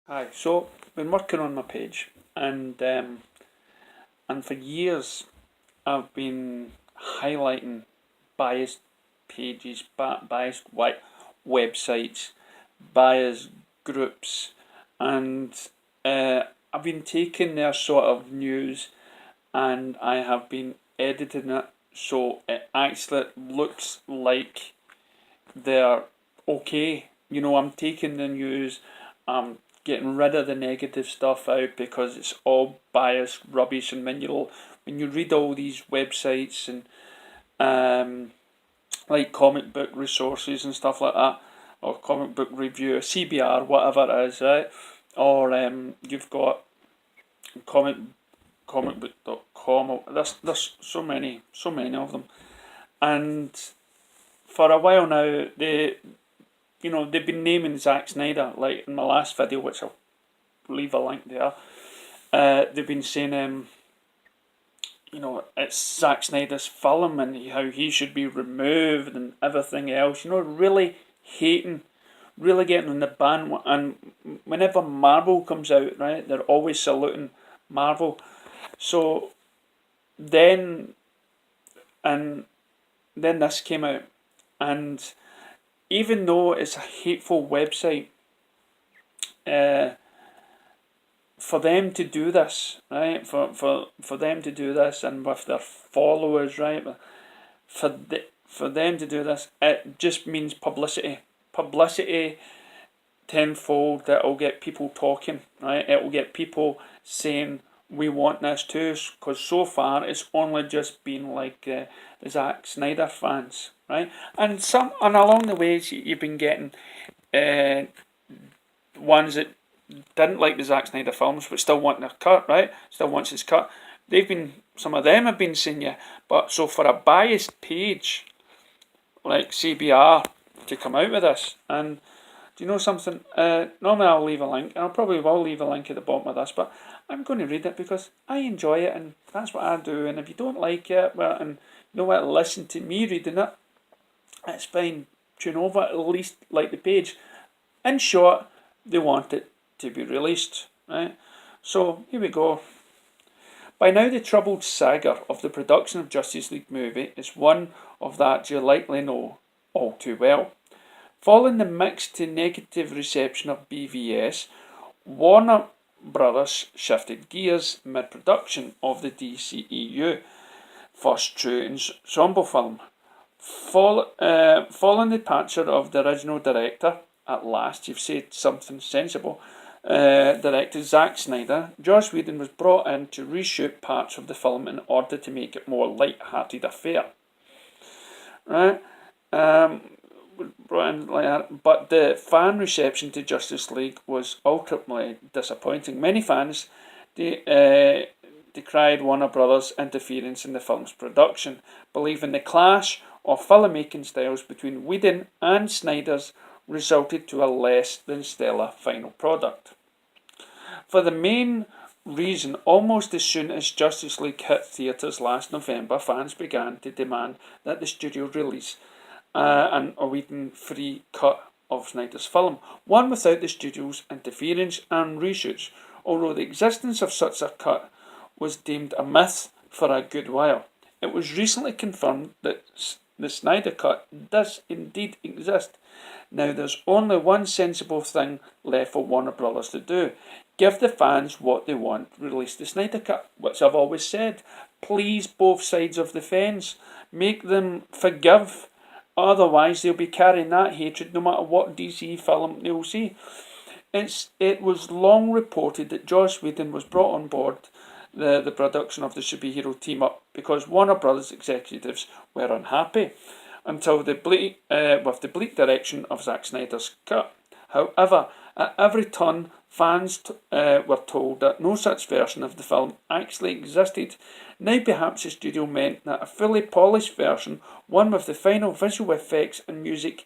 Hi. So, been working on my page, and for years I've been highlighting biased pages, biased websites, biased groups, and I've been taking their sort of news and I have been editing it so it actually looks like they're okay. I'm taking the news, I'm getting rid of the negative stuff out because it's all biased rubbish. And when you read all these websites and like comic book resources and stuff like that, or comic book review, CBR, whatever it is, right? Or you've got comic comicbook.com. There's so many of them, and for a while now they've been naming Zack Snyder, like in my last video, which I'll leave a link there. They've been saying, it's Zack Snyder's film and how he should be removed and everything else. Really hating, really getting on the band. And whenever Marvel comes out, right, they're always saluting Marvel. So then, and then this came out, and even though it's a hateful website, for them to do this, right, for them to do this, and with their followers, right, for them to do this, it just means publicity tenfold. That will get people talking, right? It will get people saying we want this too, because so far it's only just been like the Zack Snyder fans, right? And along the ways you've been getting ones that didn't like the Zack Snyder films but still want their cut, right? Still wants his cut. Some of them have been saying, yeah, but so for a biased page like CBR to come out with this, and do you know something? Normally I'll leave a link, and I probably will leave a link at the bottom of this, but I'm going to read it because I enjoy it, and that's what I do. And if you don't like it, well, and you don't want to listen to me reading it, it's fine. Tune over, at least like the page. In short, they want it to be released, right? So here we go. By now, the troubled saga of the production of Justice League movie is one of that you likely know all too well. Following the mixed to negative reception of BVS, Warner Brothers shifted gears mid-production of the DCEU first true ensemble film. Following the departure of the original director, at last you've said something sensible, director Zack Snyder, Joss Whedon was brought in to reshoot parts of the film in order to make it more light-hearted affair. Right? Brought in like that. But the fan reception to Justice League was ultimately disappointing. Many fans decried Warner Brothers' interference in the film's production, believing the clash of filmmaking styles between Whedon and Snyder's resulted to a less than stellar final product. For the main reason, almost as soon as Justice League hit theatres last November, fans began to demand that the studio release an Whedon-free cut of Snyder's film, one without the studio's interference and reshoots, although the existence of such a cut was deemed a myth for a good while. It was recently confirmed that the Snyder cut does indeed exist. Now there's only one sensible thing left for Warner Brothers to do. Give the fans what they want, release the Snyder cut, which I've always said. Please both sides of the fence. Make them forgive. Otherwise they'll be carrying that hatred no matter what DC film they'll see. It was long reported that Joss Whedon was brought on board the production of the superhero team-up because Warner Brothers executives were unhappy until with the bleak direction of Zack Snyder's cut. However, at every turn, fans were told that no such version of the film actually existed. Now perhaps the studio meant that a fully polished version, one with the final visual effects and music,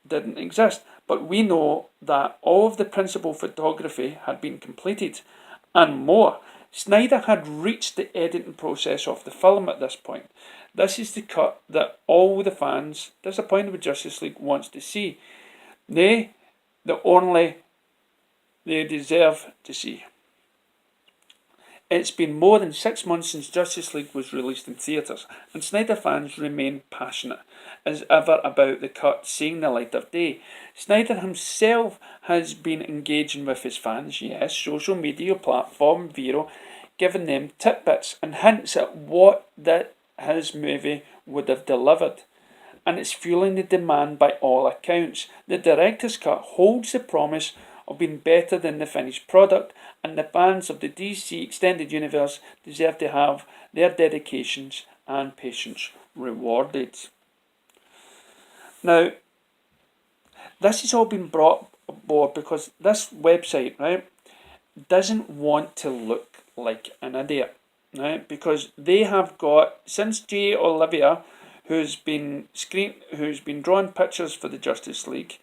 didn't exist. But we know that all of the principal photography had been completed, and more. Snyder had reached the editing process of the film at this point. This is the cut that all the fans disappointed with Justice League wants to see. Nay, the only they deserve to see. It's been more than 6 months since Justice League was released in theatres, and Snyder fans remain passionate as ever about the cut seeing the light of day. Snyder himself has been engaging with his fans, yes, social media platform Vero, giving them tidbits and hints at what his movie would have delivered. And it's fueling the demand by all accounts. The director's cut holds the promise of being better than the finished product, and the fans of the DC Extended Universe deserve to have their dedications and patience rewarded. Now, this has all been brought aboard because this website, right, doesn't want to look like an idiot, right? Because they have got, since J. Olivia, who's been drawing pictures for the Justice League,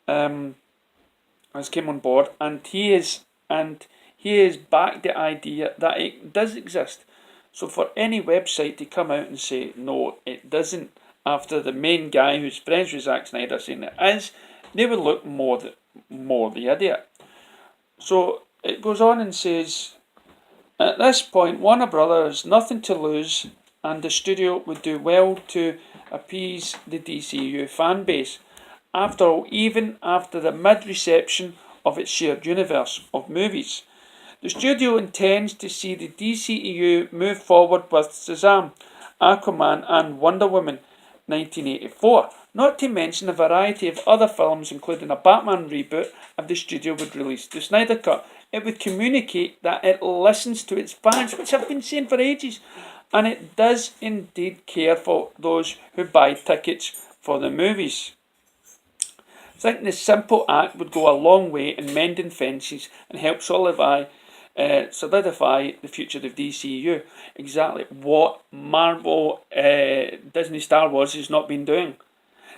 has came on board, and he has backed the idea that it does exist. So for any website to come out and say no, it doesn't, after the main guy who's friends with Zack Snyder saying it is, they would look more the idiot. So it goes on and says, at this point, Warner Brothers has nothing to lose, and the studio would do well to appease the DCU fan base. After all, even after the mid-reception of its shared universe of movies, the studio intends to see the DCEU move forward with Shazam, Aquaman and Wonder Woman 1984, not to mention a variety of other films including a Batman reboot if the studio would release the Snyder Cut. It would communicate that it listens to its fans, which I've been saying for ages, and it does indeed care for those who buy tickets for the movies. I think the simple act would go a long way in mending fences and help solidify the future of DCU. Exactly what Marvel, Disney Star Wars has not been doing.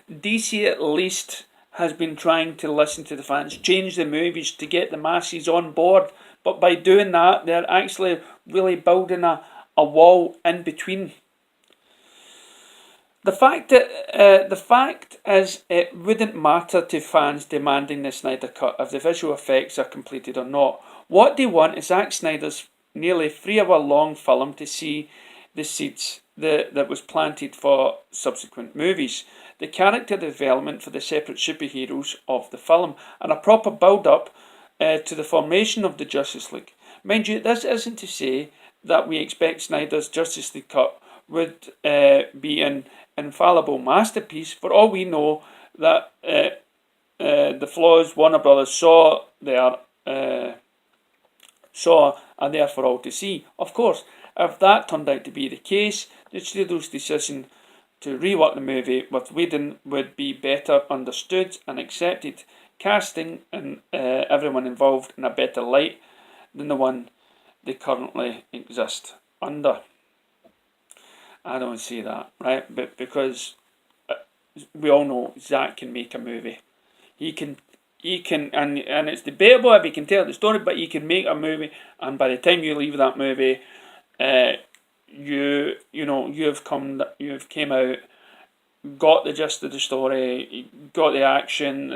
DC at least has been trying to listen to the fans, change the movies to get the masses on board. But by doing that, they're actually really building a wall in between. The fact is, it wouldn't matter to fans demanding the Snyder Cut if the visual effects are completed or not. What they want is Zack Snyder's nearly 3-hour-long film to see the seeds that was planted for subsequent movies, the character development for the separate superheroes of the film, and a proper build-up to the formation of the Justice League. Mind you, this isn't to say that we expect Snyder's Justice League cut would be an infallible masterpiece. For all we know, that the flaws Warner Brothers saw are there for all to see. Of course, if that turned out to be the case, the studio's decision to rework the movie with Whedon would be better understood and accepted, casting and everyone involved in a better light than the one they currently exist under. I don't see that, right? But because we all know Zack can make a movie. He can, and it's debatable if he can tell the story, but he can make a movie, and by the time you leave that movie, you've came out, got the gist of the story, got the action,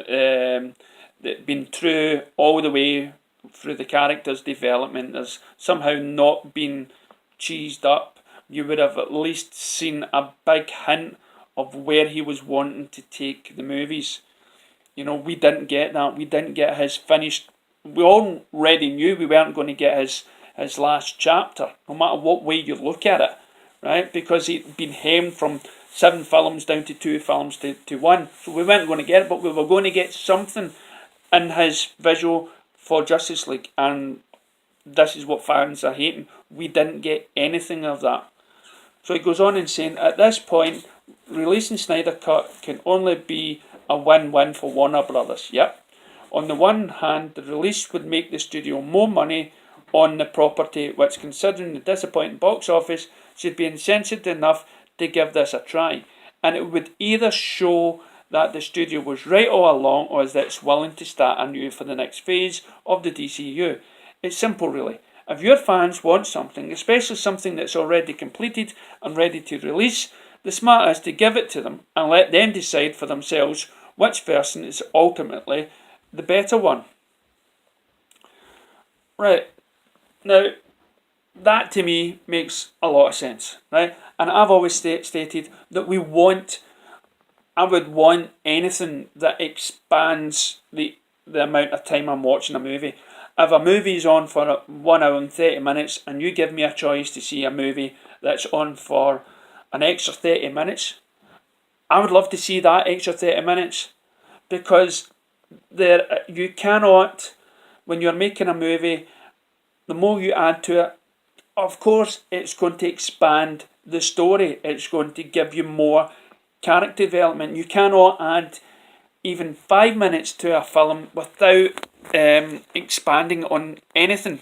been through all the way through the character's development. There's somehow not been cheesed up. You would have at least seen a big hint of where he was wanting to take the movies. We didn't get that. We didn't get his finished. We already knew we weren't going to get his last chapter, no matter what way you look at it, right? Because he'd been hemmed from 7 films down to 2 films to 1. So we weren't going to get it, but we were going to get something in his visual for Justice League. And this is what fans are hating. We didn't get anything of that. So he goes on and saying, at this point, releasing Snyder Cut can only be a win-win for Warner Brothers. Yep. On the one hand, the release would make the studio more money on the property, which, considering the disappointing box office, should be incentive enough to give this a try. And it would either show that the studio was right all along, or that it's willing to start anew for the next phase of the DCU. It's simple, really. If your fans want something, especially something that's already completed and ready to release, the smart is to give it to them and let them decide for themselves which version is ultimately the better one. Right. Now, that to me makes a lot of sense, right? And I've always stated that I would want anything that expands the amount of time I'm watching a movie. If a movie's on for 1 hour and 30 minutes and you give me a choice to see a movie that's on for an extra 30 minutes, I would love to see that extra 30 minutes, because you cannot, when you're making a movie, the more you add to it, of course it's going to expand the story, it's going to give you more character development. You cannot add even 5 minutes to a film without expanding on anything,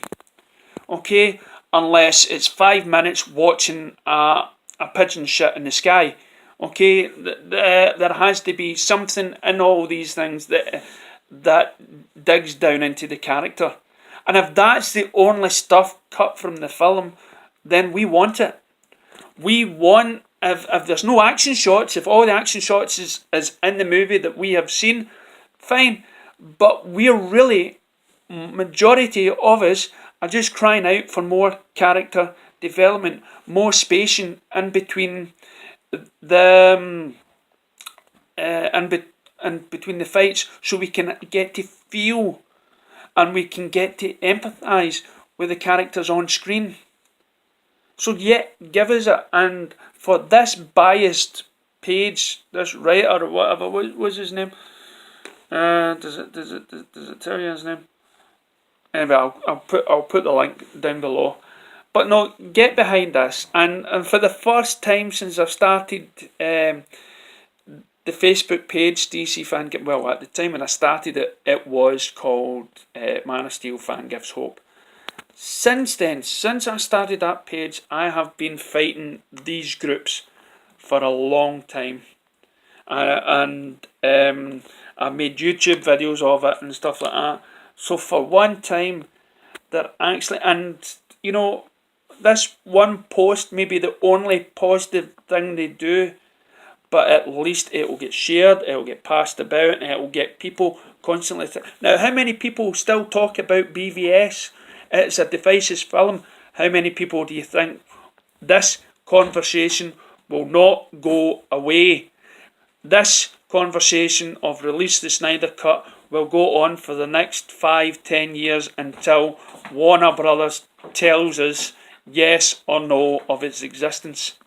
okay? Unless it's 5 minutes watching a pigeon shit in the sky, okay? There has to be something in all these things that digs down into the character. And if that's the only stuff cut from the film, then we want it. We want, if there's no action shots, if all the action shots is in the movie that we have seen, fine. But we're really, majority of us are just crying out for more character development, more spacing in between the and between the fights, so we can get to feel and we can get to empathise with the characters on screen. So yeah, give us it. And for this biased page, this writer or whatever, what was his name? Does it tell you his name? Anyway, I'll put the link down below. But no, get behind this. And for the first time since I've started the Facebook page, DC Fan, well, at the time when I started it, it was called Man of Steel Fan Gives Hope. Since then, since I started that page, I have been fighting these groups for a long time. And I've made YouTube videos of it and stuff like that. So for one time, they're actually, and you know, this one post may be the only positive thing they do, but at least it will get shared, it will get passed about, and it will get people constantly. Now, how many people still talk about BVS? It's a divisive film. How many people do you think this conversation will not go away? This conversation of release the Snyder Cut will go on for the next 5-10 years until Warner Brothers tells us yes or no of its existence.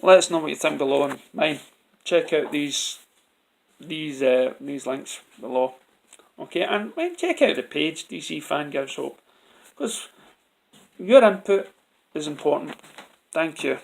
Let us know what you think below, and mind, check out these links below. Okay, and check out the page, DC Fan Gives Hope, because your input is important. Thank you.